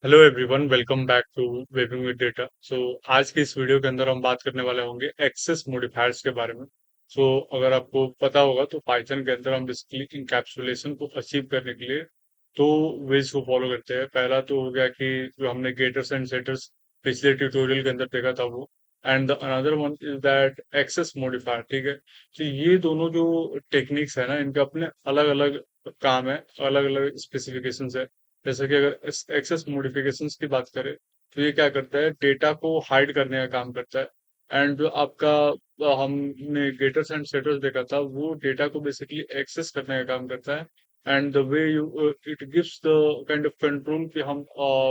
Hello everyone, welcome back to webbing with data. आज की इस वीडियो के अंदर हम बात करने वाले होंगे एक्सेस मॉडिफायर्स के बारे में। अगर आपको पता होगा तो पाइथन के अंदर हम बेसिकली इंकैप्सुलेशन को अचीव करने के लिए दो वेज को फॉलो करते हैं। पहला तो हो गया कि जो हमने गेटर्स एंड सेटर्स पिछले ट्यूटोरियल के अंदर देखा था वो, and the another one is that access modifier. ठीक है, तो ये दोनों जो टेक्निक्स है ना, इनके अपने अलग अलग काम है, अलग अलग स्पेसिफिकेशंस है। जैसे कि अगर एक्सेस मॉडिफिकेशंस की बात करें तो ये क्या करता है, डेटा को हाइड करने का काम करता है। एंड जो आपका हमने गेटर्स एंड सेटर्स देखा था, वो डेटा को बेसिकली एक्सेस करने का काम करता है। And the way you it gives the kind of control कि हम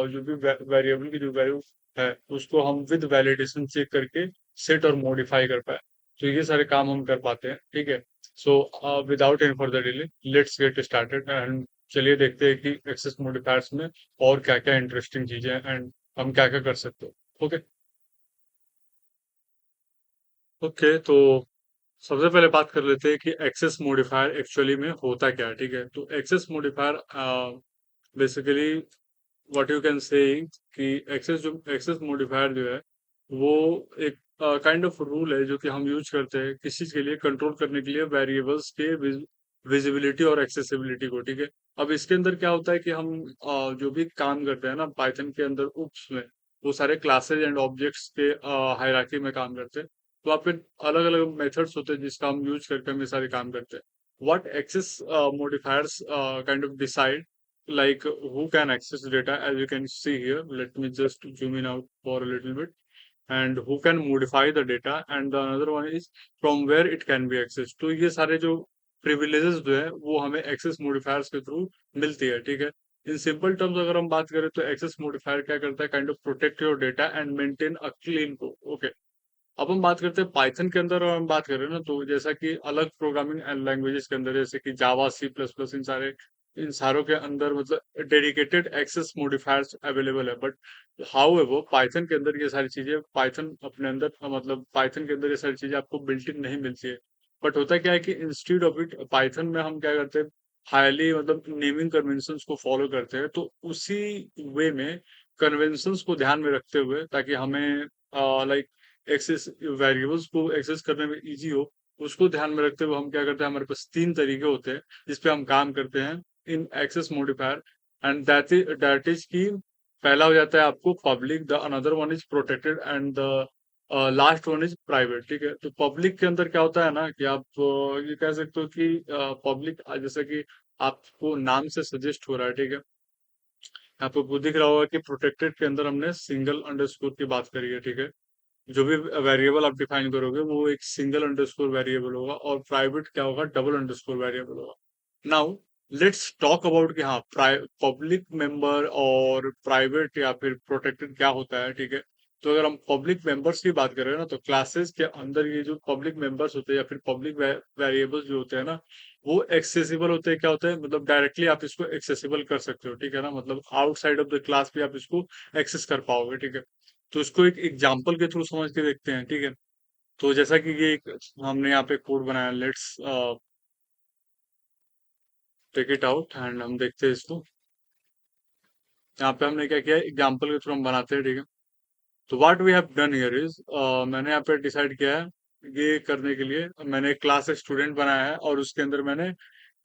जो भी वेरिएबल की जो वैल्यू है उसको हम विद वैलिडेशन चेक करके सेट और मॉडिफाई कर पाए। तो ये सारे काम हम कर पाते हैं। ठीक है, so without any further delay let's get started and चलिए देखते हैं कि एक्सेस मॉडिफायर्स में और क्या क्या इंटरेस्टिंग चीजें हैं एंड हम क्या क्या कर सकते हैं। ओके ओके, तो सबसे पहले बात कर लेते हैं कि एक्सेस मॉडिफायर एक्चुअली में होता क्या है। ठीक है, तो access modifier basically what you can say कि एक्सेस मॉडिफायर जो है वो एक काइंड ऑफ रूल है जो कि हम यूज करते हैं किसी चीज के लिए कंट्रोल करने के लिए वेरिएबल्स के विजिबिलिटी और एक्सेसिबिलिटी को। ठीक है, अब इसके अंदर क्या होता है कि हम जो भी काम करते हैं ना पाइथन के अंदर उप्स में, वो सारे क्लासेज एंड ऑब्जेक्ट्स के हायरार्की में काम करते हैं। तो आपके अलग अलग मेथड्स होते हैं जिसका हम यूज करके हम ये सारे काम करते हैं। What access modifiers kind of decide like who can access data. As you can see here, let me just zoom in out for a little bit. And who can modify the data, and the another one is from where it can be accessed. तो ये सारे जो privileges जो है वो हमें access modifiers के through मिलती है। ठीक है, इन सिंपल टर्म्स अगर हम बात करें तो access modifier क्या करता है, kind of protect your data and maintain a clean code. Okay, अब हम बात करते हैं पाइथन के अंदर और हम बात करें ना, तो जैसा कि अलग प्रोग्रामिंग लैंग्वेजेस के अंदर जैसे कि जावा, सी प्लस प्लस, इन सारों के अंदर मतलब डेडिकेटेड एक्सेस मॉडिफायर्स अवेलेबल है। बट हाउ एवर पाइथन के अंदर ये सारी चीजें पाइथन अपने अंदर मतलब पाइथन के अंदर ये सारी चीजें आपको बिल्ट इन नहीं मिलती है। बट होता क्या है कि इंस्टीड ऑफ इट पाइथन में हम क्या करते हैं, हाईली मतलब नेमिंग कन्वेंशंस को फॉलो करते हैं। तो उसी वे में कन्वेंशंस को ध्यान में रखते हुए ताकि हमें लाइक एक्सेस वेरिएबल्स को एक्सेस करने में इजी हो, उसको ध्यान में रखते हुए हम क्या करते हैं, हमारे पास तीन तरीके होते हैं जिस पे हम काम करते हैं in excess modifier. And that is की पहला हो जाता है आपको public, the another one is protected and the last one is private. ठीक है, तो पब्लिक के अंदर क्या होता है ना कि आप ये कह सकते हो कि पब्लिक जैसे कि आपको नाम से सजेस्ट हो रहा है। ठीक है, आपको दिख रहा होगा कि प्रोटेक्टेड के अंदर हमने सिंगल अंडरस्कोर की बात करी है। ठीक है, जो भी वेरिएबल आप डिफाइन करोगे वो एक सिंगल अंडरस्कोर वेरिएबल होगा, और प्राइवेट क्या होगा, डबल अंडरस्कोर वेरिएबल होगा। नाउ लेट्स टॉक अबाउट कि हाँ पब्लिक मेंबर और प्राइवेट या फिर प्रोटेक्टेड क्या होता है। ठीक है, तो अगर हम पब्लिक मेंबर्स की बात करें ना, तो क्लासेस के अंदर ये जो पब्लिक मेंबर्स होते हैं या फिर पब्लिक वेरिएबल्स जो होते हैं ना, वो एक्सेसिबल होते हैं। क्या होता है मतलब डायरेक्टली आप इसको एक्सेसिबल कर सकते हो। ठीक है ना, मतलब आउटसाइड ऑफ द क्लास भी आप इसको एक्सेस कर पाओगे। ठीक है, तो इसको एक एग्जांपल के थ्रू समझ के देखते हैं। ठीक है, तो जैसा कि ये एक हमने यहाँ पे कोड बनाया, let's take it out and हम देखते हैं इसको। यहाँ पे हमने क्या किया है, एग्जांपल के थ्रू हम बनाते हैं। ठीक है, तो what we have done here is मैंने यहाँ पे डिसाइड किया है, ये करने के लिए मैंने एक क्लास स्टूडेंट बनाया है और उसके अंदर मैंने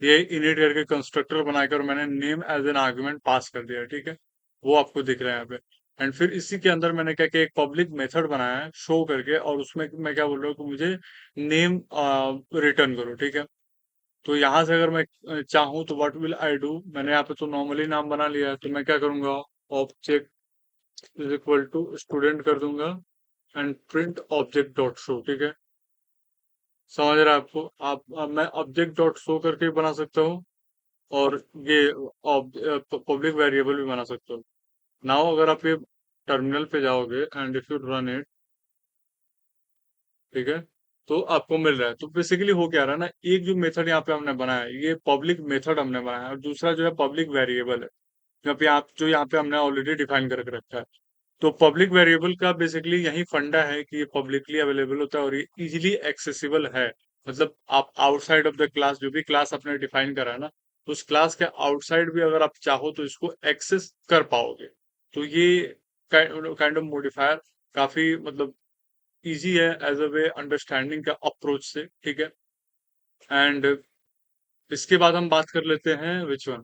ये इनिट करके कंस्ट्रक्टर बनाकर मैंने नेम एज एन आर्गुमेंट पास कर दिया है। ठीक है, वो आपको दिख रहा है यहाँ पे। एंड फिर इसी के अंदर मैंने क्या किया, एक पब्लिक मेथड बनाया है शो करके, और उसमें मैं क्या बोल रहा हूँ कि मुझे नेम रिटर्न करो। ठीक है, तो यहाँ से अगर मैं चाहूँ तो व्हाट विल आई डू, मैंने यहाँ पे तो नॉर्मली नाम बना लिया है, तो मैं क्या करूंगा, object is equal to student कर दूंगा and print object dot show. ठीक है, समझ रहा है आपको, अब मैं ऑब्जेक्ट डॉट शो करके भी बना सकता हूँ, और ये पब्लिक वेरिएबल भी बना सकते हो। नाउ अगर आप ये टर्मिनल पे जाओगे and if you run it, ठीक है, तो आपको मिल रहा है। तो बेसिकली हो क्या रहा है ना, एक जो मेथड यहाँ पे हमने बनाया है ये पब्लिक मेथड हमने बनाया है, और दूसरा जो है पब्लिक वेरिएबल है जो यहाँ पे हमने ऑलरेडी डिफाइन करके रखा है। तो पब्लिक वेरिएबल का बेसिकली यही फंडा है कि ये पब्लिकली अवेलेबल होता है और ये इजीली एक्सेसिबल है। मतलब आप आउटसाइड ऑफ द क्लास, जो भी क्लास आपने डिफाइन करा है ना, उस क्लास के आउटसाइड भी अगर आप चाहो तो इसको एक्सेस कर पाओगे। तो ये काइंड ऑफ मॉडिफायर काफी मतलब इजी है एज अ वे अंडरस्टैंडिंग का अप्रोच से, ठीक है। एंड इसके बाद हम बात कर लेते हैं विच वन,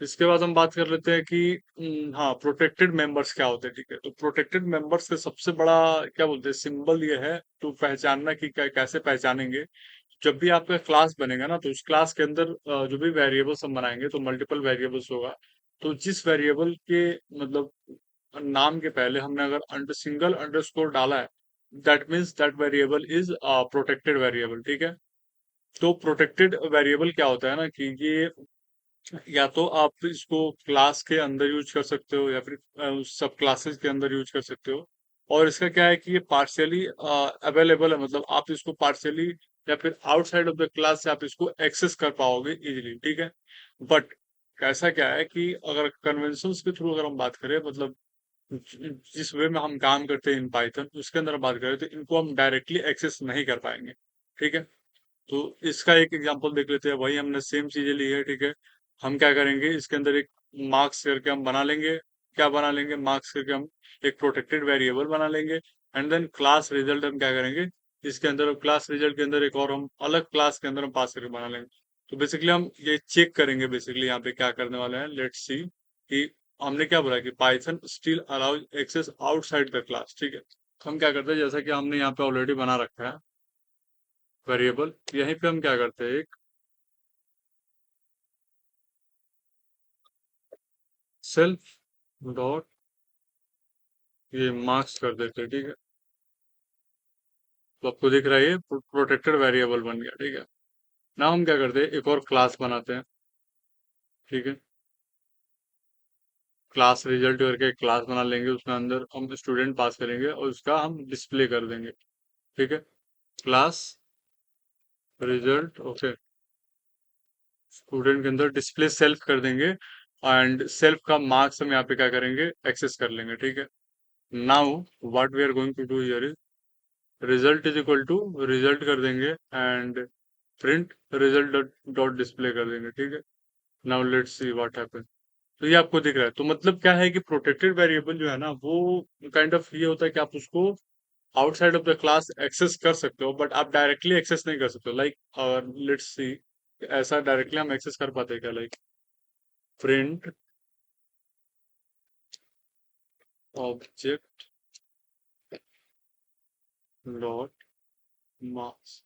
इसके बाद हम बात कर लेते हैं कि हाँ, प्रोटेक्टेड मेंबर्स क्या होते हैं, ठीक है। तो प्रोटेक्टेड मेंबर्स का सबसे बड़ा क्या बोलते हैं सिंबल ये है, तो पहचानना कि कैसे पहचानेंगे। जब भी आपका क्लास बनेगा ना, तो उस क्लास के अंदर जो भी वेरिएबल्स हम बनाएंगे तो मल्टीपल वेरिएबल्स होगा। तो जिस वेरिएबल के मतलब नाम के पहले हमने अगर सिंगल अंडरस्कोर डाला है, that means that variable is protected variable, ठीक है। तो प्रोटेक्टेड वेरिएबल क्या होता है ना कि ये या तो आप इसको क्लास के अंदर यूज कर सकते हो या फिर सब क्लासेस के अंदर यूज कर सकते हो। और इसका क्या है कि ये पार्शियली अवेलेबल है, मतलब आप इसको पार्शियली या फिर आउटसाइड ऑफ द क्लास से आप इसको एक्सेस कर पाओगे इजीली, ठीक है। बट ऐसा क्या है कि अगर कन्वेंशंस के थ्रू अगर हम बात करें, मतलब जिस वे में हम काम करते हैं इन पाइथन उसके अंदर बात करें, तो इनको हम डायरेक्टली एक्सेस नहीं कर पाएंगे, ठीक है। तो इसका एक एग्जांपल देख लेते हैं, वही हमने सेम चीजें ली है, ठीक है। हम क्या करेंगे, इसके अंदर एक मार्क्स करके हम बना लेंगे, क्या बना लेंगे, मार्क्स करके हम एक प्रोटेक्टेड वेरिएबल बना लेंगे। एंड देन क्लास रिजल्ट हम क्या करेंगे, इसके अंदर क्लास रिजल्ट के अंदर एक और हम अलग क्लास के अंदर हम पास करके बना लेंगे। तो बेसिकली हम ये चेक करेंगे, बेसिकली यहाँ पे क्या करने वाले हैं, लेट्स सी कि हमने क्या बोला कि Python still allows access outside the class, ठीक है। हम क्या करते हैं, जैसा कि हमने यहाँ पे ऑलरेडी बना रखा है वेरिएबल, यहीं पे हम क्या करते हैं, एक सेल्फ डॉट ये मार्क्स कर देते हैं, ठीक है। तो आपको दिख रहा है ये प्रोटेक्टेड वेरिएबल बन गया, ठीक है। ना हम क्या करते हैं, एक और क्लास बनाते हैं, ठीक है। क्लास रिजल्ट करके एक क्लास बना लेंगे, उसके अंदर हम स्टूडेंट पास करेंगे और उसका हम डिस्प्ले कर देंगे, ठीक है। क्लास रिजल्ट, ओके, स्टूडेंट के अंदर डिस्प्ले सेल्फ कर देंगे। एंड सेल्फ का मार्क्स हम यहाँ पे क्या करेंगे, एक्सेस कर लेंगे, ठीक है। Now what we are going to do here, result is equal to result कर देंगे and print result dot dot display कर देंगे, ठीक है। Now let's see what happen. तो ये आपको दिख रहा है, तो मतलब क्या है कि प्रोटेक्टेड वेरिएबल जो है ना, वो काइंड ऑफ ये होता है कि आप उसको outside of the class access कर सकते हो, बट आप डायरेक्टली एक्सेस नहीं कर सकते हो। लाइक लेट्स सी, ऐसा डायरेक्टली हम एक्सेस कर पाते हैं क्या, like print object dot marks,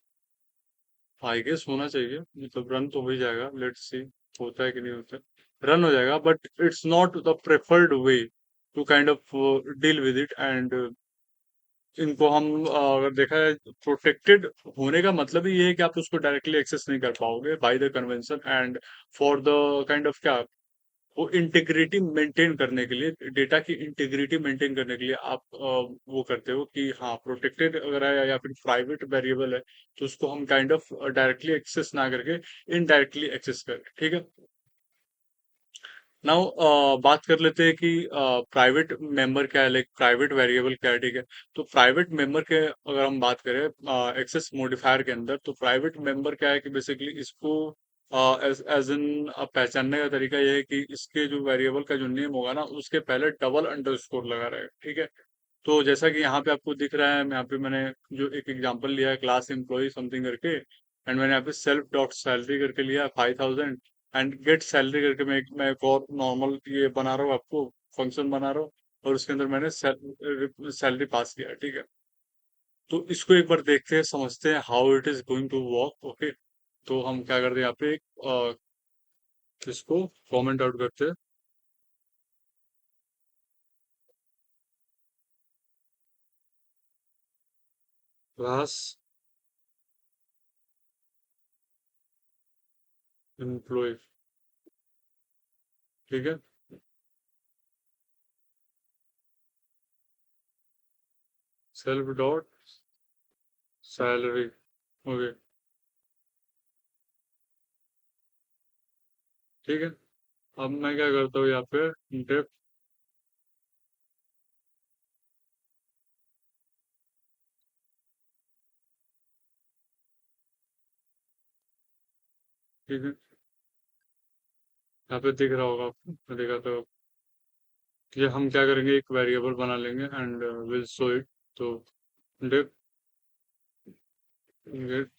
I guess होना चाहिए, मतलब रन तो हो ही जाएगा, लेट्स सी होता है कि नहीं होता है। रन हो जाएगा, but it's not the preferred way to kind of deal with it. And इनको हम अगर देखा है, प्रोटेक्टेड होने का मतलब ही ये है कि आप उसको डायरेक्टली एक्सेस नहीं कर पाओगे by the convention. And for the kind of क्या, वो इंटीग्रिटी मेंटेन करने के लिए, डेटा की इंटीग्रिटी मेंटेन करने के लिए आप वो करते हो कि हाँ प्रोटेक्टेड अगर है या फिर प्राइवेट वेरिएबल है, तो उसको हम काइंड ऑफ डायरेक्टली एक्सेस ना करके इनडायरेक्टली एक्सेस करें, ठीक है। नाउ बात कर लेते हैं कि प्राइवेट मेंबर क्या है, लाइक प्राइवेट वेरिएबल क्या है, ठीक है। तो प्राइवेट मेंबर के अगर हम बात करें एक्सेस मॉडिफायर के अंदर, तो प्राइवेट मेंबर क्या है कि बेसिकली इसको एज एज इन पहचानने का तरीका ये है कि इसके जो वेरिएबल का जो नेम होगा ना, उसके पहले डबल अंडरस्कोर लगा रहेगा, ठीक है। तो जैसा कि यहाँ पे आपको दिख रहा है, यहाँ पे मैंने जो एक एग्जांपल लिया है क्लास एम्प्लॉय समथिंग करके, एंड मैंने यहाँ पे सेल्फ डॉट सैलरी करके लिया 5000, एंड गेट सैलरी करके मैं एक और नॉर्मल ये बना रहा हूँ, आपको फंक्शन बना रहा हूँ, और उसके अंदर मैंने सैलरी पास किया है, ठीक है। तो इसको एक बार देखते हैं, समझते हैं how it is going to work, okay. तो हम क्या करते हैं, यहाँ पे इसको कमेंट आउट करते हैं, क्लास एम्प्लॉय, ठीक है। सेल्फ डॉट सैलरी, ओके, ठीक है। अब मैं क्या करता हूँ यहाँ पे, डेफ, ठीक है। यहाँ पे दिख रहा होगा आपको, मैं दिखाता हूँ। ये हम क्या करेंगे, एक वेरिएबल बना लेंगे एंड विल शो इट। तो गेट गेट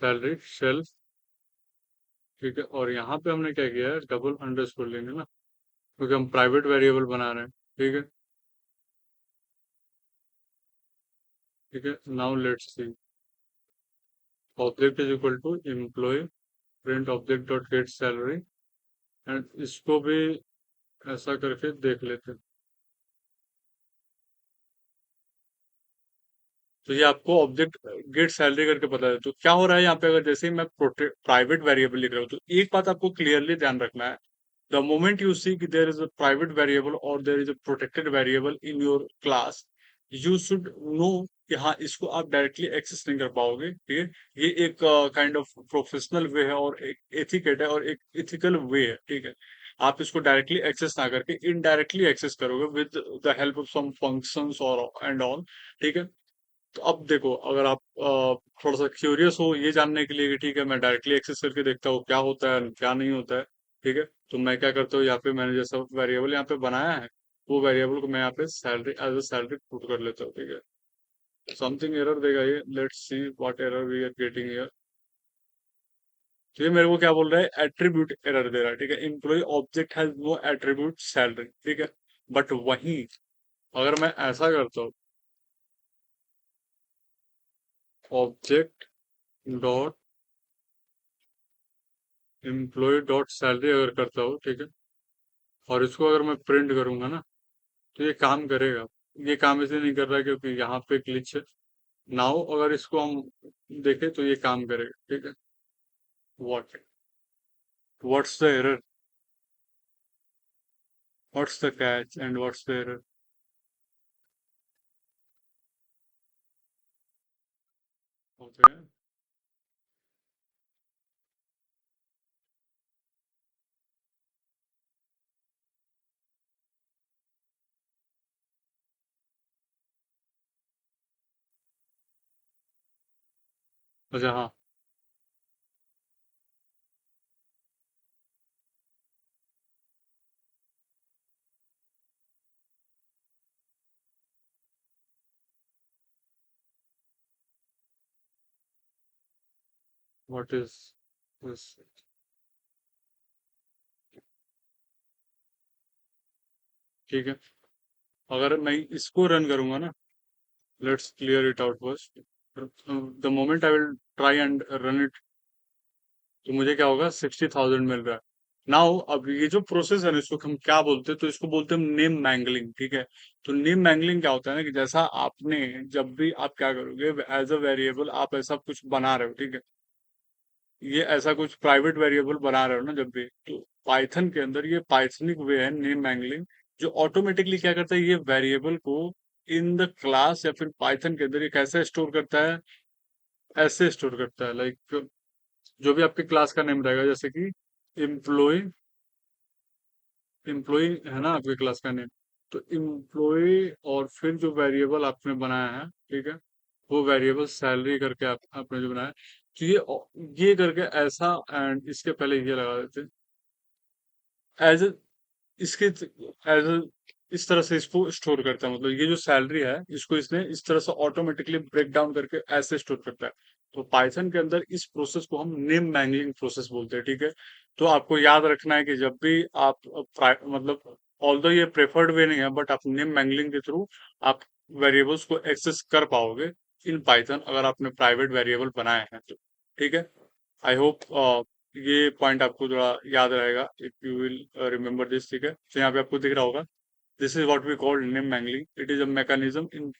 सैलरी शेल्फ, ठीक है। और यहाँ पे हमने क्या किया है, डबल अंडरस्कोर लेंगे ना, क्योंकि हम प्राइवेट वेरिएबल बना रहे हैं, ठीक है। ठीक है, now let's see, object is equal to employee print object dot get salary, and इसको भी ऐसा करके देख लेते हैं। तो ये आपको ऑब्जेक्ट गेट सैलरी करके पता है। तो क्या हो रहा है यहाँ पे, अगर जैसे ही मैं प्राइवेट वेरिएबल लिख रहा हूँ, तो एक बात आपको क्लियरली ध्यान रखना है। The moment you see कि there is a private variable or there is a protected variable in your class, you should know कि हाँ, इसको आप डायरेक्टली एक्सेस नहीं कर पाओगे, ठीक है। ये एक काइंड ऑफ प्रोफेशनल वे है और एक एथिकेट है और एक इथिकल वे है, ठीक है। आप इसको डायरेक्टली एक्सेस ना करके इनडायरेक्टली एक्सेस करोगे with the help of some functions और एंड ऑल, ठीक है। तो अब देखो, अगर आप थोड़ा सा क्यूरियस हो ये जानने के लिए कि ठीक है, मैं डायरेक्टली एक्सेस करके देखता हूँ क्या होता है क्या नहीं होता है, ठीक है। तो मैं क्या करता हूँ, यहाँ पे मैंने जैसा वेरिएबल यहाँ पे बनाया है, वो वेरिएबल को मैं यहाँ पे salary as a salary put कर लेता हूँ, ठीक है। समथिंग एरर देगा ये, let's see what error we are getting here. तो ये मेरे को क्या बोल रहा है, एट्रीब्यूट एरर दे रहा है, ठीक है। Employee object has no attribute salary, ठीक है। बट वहीं अगर मैं ऐसा करता हूँ, object dot employee dot salary अगर करता हूँ, ठीक है, और इसको अगर मैं प्रिंट करूंगा ना, तो ये काम करेगा। ये काम इसलिए नहीं कर रहा है क्योंकि यहाँ पे ग्लिच है। नाउ अगर इसको हम देखें तो ये काम करेगा, ठीक है। What what's the error, what's the catch and what's the error. Okay, अच्छा हाँ, व्हाट इज दिस, ठीक है। अगर मैं इसको रन करूंगा ना, let's clear it out first. The moment I will try and run it, तो मुझे क्या होगा, 60,000 मिल रहा है। नाउ अब ये जो प्रोसेस है ना, इसको हम क्या बोलते हैं, तो इसको बोलते हैं नेम मैंगलिंग, ठीक है। तो नेम मैंगलिंग क्या होता है ना, कि जैसा आपने, जब भी आप क्या करोगे एज अ वेरिएबल आप ऐसा कुछ बना रहे हो, ठीक है। ये ऐसा कुछ प्राइवेट वेरिएबल बना रहे हो ना जब भी, तो पाइथन के अंदर ये पाइथनिक वे है नेम मैंगलिंग, जो ऑटोमेटिकली क्या करता है, ये वेरिएबल को इन द क्लास या फिर पाइथन के अंदर ये कैसे स्टोर करता है, ऐसे स्टोर करता है, लाइक जो भी आपके क्लास का नेम रहेगा, जैसे कि एम्प्लॉय, एम्प्लॉय है ना आपके क्लास का नेम, तो एम्प्लॉय और फिर जो वेरिएबल आपने बनाया है, ठीक है, वो वेरिएबल सैलरी करके आपने जो बनाया है, तो ये करके ऐसा, एंड इसके पहले ये लगा देते एज इसके एज इस तरह से इसको स्टोर करता है, मतलब ये जो सैलरी है इसको इसने इस तरह से ऑटोमेटिकली ब्रेक डाउन करके ऐसे स्टोर करता है। तो पाइथन के अंदर इस प्रोसेस को हम नेम मैंगलिंग प्रोसेस बोलते हैं, ठीक है। तो आपको याद रखना है कि जब भी आप मतलब ऑल्दो ये प्रेफर्ड वे नहीं है, बट आप नेम मैंगलिंग के थ्रू आप वेरिएबल्स को एक्सेस कर पाओगे इन पाइथन, अगर आपने प्राइवेट वेरिएबल बनाए हैं तो, ठीक है। आई होप ये पॉइंट आपको थोड़ा याद रहेगा, if you will remember this, ठीक है। तो यहाँ पे आपको दिख रहा होगा, this is what we call name mangling. It is a mechanism in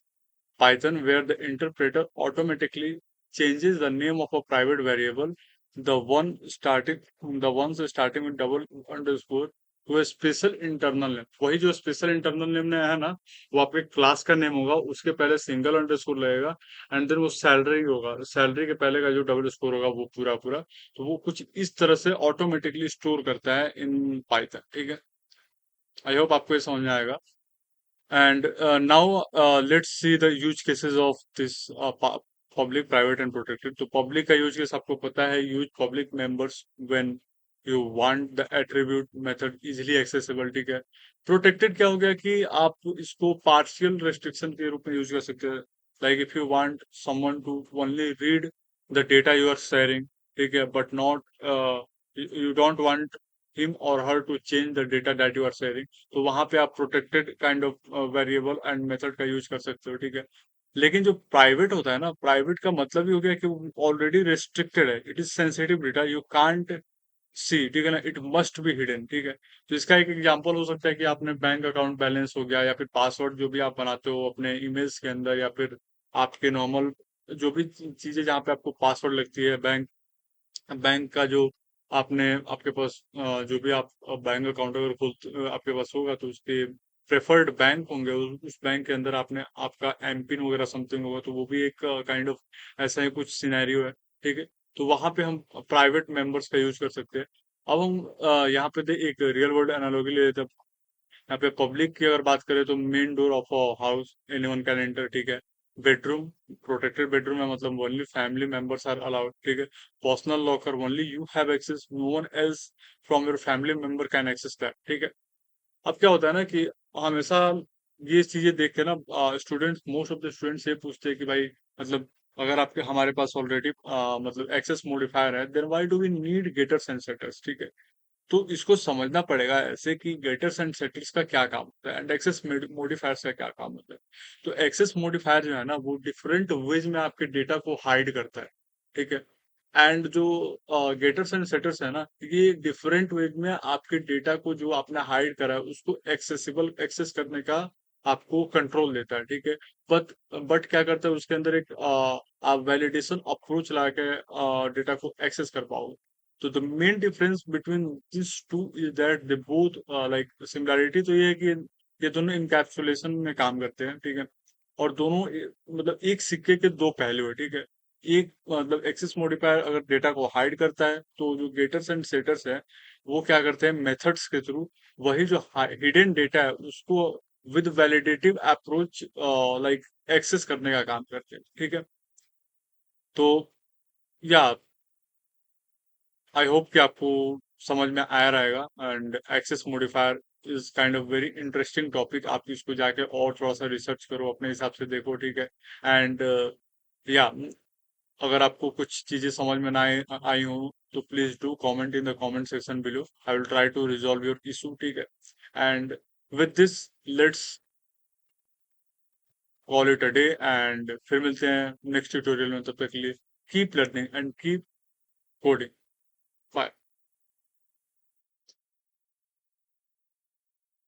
Python where the interpreter automatically changes the name of a private variable, the one starting the ones starting with double underscore to a special internal name। वही जो special internal name ने है ना, वो आपके class का name होगा, उसके पहले सिंगल अंडरस्कोर लगेगा, एंड देन वो सैलरी होगा, सैलरी के पहले का जो डबल स्कोर होगा वो पूरा पूरा। तो वो कुछ इस तरह से ऑटोमेटिकली स्टोर करता है इन पाइथन, ठीक है। आई होप आपको ये समझ में आएगा। And now let's see the use cases of this public, private and protected। तो public का use case आपको पता है, use public members when you want the attribute method easily accessible, ठीक है। प्रोटेक्टेड क्या हो गया कि आप इसको पार्शियल रेस्ट्रिक्शन के रूप में यूज कर सकते हैं। Like if you want someone to only read the data you are sharing, ठीक है, but not you don't want him or her to change the data that you are sharing, तो वहां पे आप protected kind of variable and method का use कर सकते हो, ठीक है। लेकिन जो प्राइवेट होता है ना, प्राइवेट का मतलब ही हो गया कि ऑलरेडी रेस्ट्रिक्टेड है, it is sensitive data, you can't see, ठीक है ना, इट मस्ट बी हिडन, ठीक है। तो इसका एक एग्जांपल हो सकता है कि आपने बैंक अकाउंट बैलेंस हो गया, या फिर पासवर्ड जो भी आप बनाते हो अपने ईमेल्स के अंदर, या फिर आपके नॉर्मल जो भी चीजें जहाँ पे आपको पासवर्ड लगती है, बैंक बैंक का जो आपने आपके पास जो भी आप बैंक अकाउंट अगर आपके पास होगा, तो उसके प्रेफर्ड बैंक होंगे, उस बैंक के अंदर आपने आपका एमपिन वगैरह समथिंग होगा, तो वो भी एक काइंड ऑफ ऐसा ही कुछ सिनेरियो है, ठीक है। तो वहां पे हम प्राइवेट मेंबर्स का यूज कर सकते हैं। अब हम यहाँ पे एक रियल वर्ल्ड एनालॉजी ले लेते हैं। यहाँ पे पब्लिक की अगर बात करें तो main door of a house anyone can enter, ठीक है। बेडरूम, प्रोटेक्टेड बेडरूम है, मतलब only family members are allowed, ठीक है। Personal locker, only you have access, no one else from your family member can access that, ठीक है। अब क्या होता है ना कि हमेशा ये चीजें देख के ना students, most of the students ये पूछते हैं कि भाई, मतलब अगर आपके हमारे पास ऑलरेडी मतलब एक्सेस मॉडिफायर है, then why do we need getters and setters, ठीक है। तो इसको समझना पड़ेगा ऐसे कि गेटर्स एंड सेटर्स का क्या काम होता है एंड एक्सेस मॉडिफायर्स का क्या काम होता है। तो एक्सेस मॉडिफायर जो है ना, वो डिफरेंट वेज में आपके डेटा को हाइड करता है, ठीक है। एंड जो गेटर्स एंड सेटर्स है ना, ये डिफरेंट वेज में आपके डेटा को जो आपने हाइड करा है उसको एक्सेसिबल एक्सेस करने का आपको कंट्रोल देता है, ठीक है। बट बट क्या करता है उसके अंदर एक आप वैलिडेशन अप्रोच ला के डेटा को एक्सेस कर पाओगे। तो the main difference between this two is that they both like, similarity तो ये है कि ये दोनों इनकैप्सुलेशन में काम करते हैं, ठीक है। और दोनों मतलब एक सिक्के के दो पहलू है, ठीक है। एक मतलब एक्सेस मॉडिफायर अगर डेटा को हाइड करता है, तो जो गेटर्स एंड सेटर्स है वो क्या करते हैं, मेथड्स के थ्रू वही जो हिडन डेटा है उसको विद वैलिडेटिव अप्रोच लाइक एक्सेस करने का काम करते हैं, ठीक है। तो या आई होप कि आपको समझ में आया रहेगा। And access modifier is kind of very interesting topic, आप इसको जाके और थोड़ा सा रिसर्च करो, अपने हिसाब से देखो, ठीक है। एंड या अगर आपको कुछ चीजें समझ में ना आई हो, तो please do comment in the comment section below, I will try to resolve your issue, ठीक है। And with this, let's call it a day, and फिर मिलते हैं नेक्स्ट ट्यूटोरियल में। तब तक के लिए keep learning and keep coding.